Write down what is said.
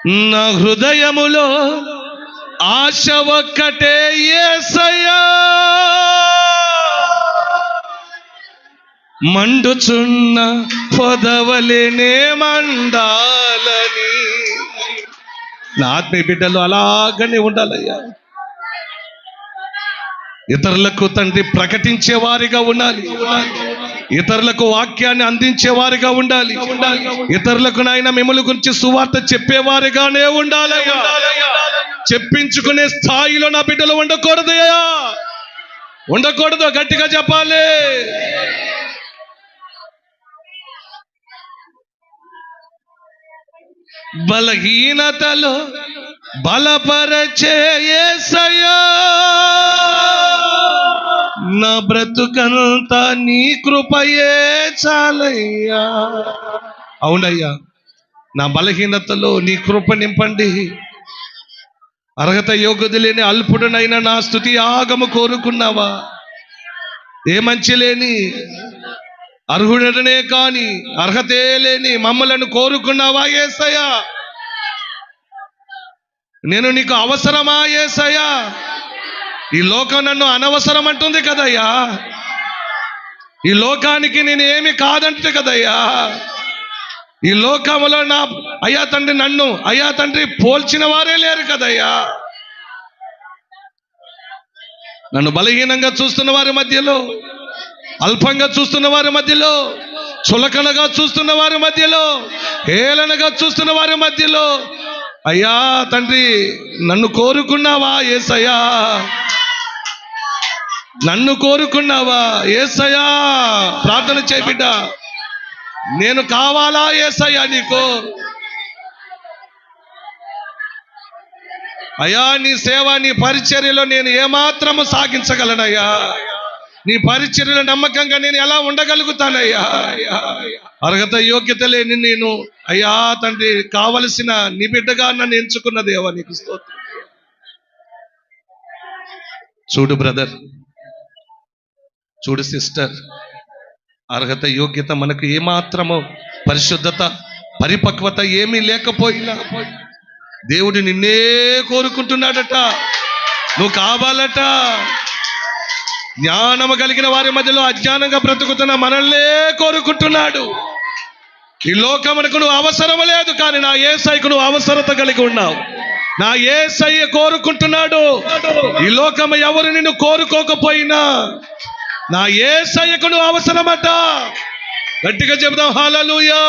నా హృదయములో ఆశ ఒక్కటే యేసయ్యా, మండుచున్న పొదవలేనే మండాలని. నా ఆత్మీయ బిడ్డలు అలాగనే ఉండాలయ్యా. ఇతరులకు తండ్రి ప్రకటించేవారిగా ఉండాలి, ఇతరులకు వాక్యాన్ని అందించేవారిగా ఉండాలి, ఇతరులకు నాయన మిమ్మల్ని గురించి సువార్త చెప్పేవారిగానే ఉండాలయ్యా. చెప్పించుకునే స్థాయిలో నా బిడ్డలు ఉండకూడదయ్యా, ఉండకూడదు. గట్టిగా చెప్పాలి. బలహీనతలో బలపరచే యేసయ్యా, నా బ్రతుకంతా నీ కృపయే చాలయ్యా. అవునయ్యా, నా బలహీనతలో నీ కృప నింపండి. అర్హత యోగ్యత లేని అల్పుడునైనా నా స్తుతి యాగము కోరుకున్నావా? ఏ మంచి లేని అర్హుడనే కాని అర్హతే లేని మమ్మలను కోరుకున్నావా యేసయ్యా? నేను నీకు అవసరమా యేసయ్యా? ఈ లోకం నన్ను అనవసరం అంటుంది కదయ్యా, ఈ లోకానికి నేను ఏమి కాదంటే కదయ్యా. ఈ లోకములో నా అయ్యా తండ్రి నన్ను అయ్యా తండ్రి పోల్చిన వారే లేరు కదయ్యా. నన్ను బలహీనంగా చూస్తున్న వారి మధ్యలో, అల్పంగా చూస్తున్న వారి మధ్యలో, చులకనగా చూస్తున్న వారి మధ్యలో, హేళనగా చూస్తున్న వారి మధ్యలో అయ్యా తండ్రి నన్ను కోరుకున్నావా యేసయ్యా? నన్ను కోరుకున్నావా యేసయ్యా? ప్రార్థన చేయి బిడ్డ. నేను కావాలా యేసయ్యా నీకు? అయ్యా నీ సేవ, నీ పరిచర్యలో నేను ఏమాత్రము సాగించగలనయ్యా? నీ పరిచర్యలో నమ్మకంగా నేను ఎలా ఉండగలుగుతానయ్యా? అర్హత యోగ్యత లేని నేను అయ్యా తండ్రి కావలసిన నీ బిడ్డగా నన్ను ఎంచుకున్న దేవా నీకు స్తోత్రం. చూడు బ్రదర్, చూడు సిస్టర్, అర్హత యోగ్యత మనకు ఏమాత్రము, పరిశుద్ధత పరిపక్వత ఏమీ లేకపోయినా దేవుడు నిన్నే కోరుకుంటున్నాడట. నువ్వు కావాలట. జ్ఞానము కలిగిన వారి మధ్యలో అజ్ఞానంగా బ్రతుకుతున్న మనల్నే కోరుకుంటున్నాడు. ఈ లోకమునకు నువ్వు అవసరం లేదు, కానీ నా యేసయ్యకు నువ్వు అవసరత కలిగి ఉన్నావు. నా యేసయ్య కోరుకుంటున్నాడు. ఈ లోకము ఎవరు నిన్ను కోరుకోకపోయినా నా యేసయ్యకు నువ్వు అవసరమట. గట్టిగా చెబుదాం హల్లెలూయా.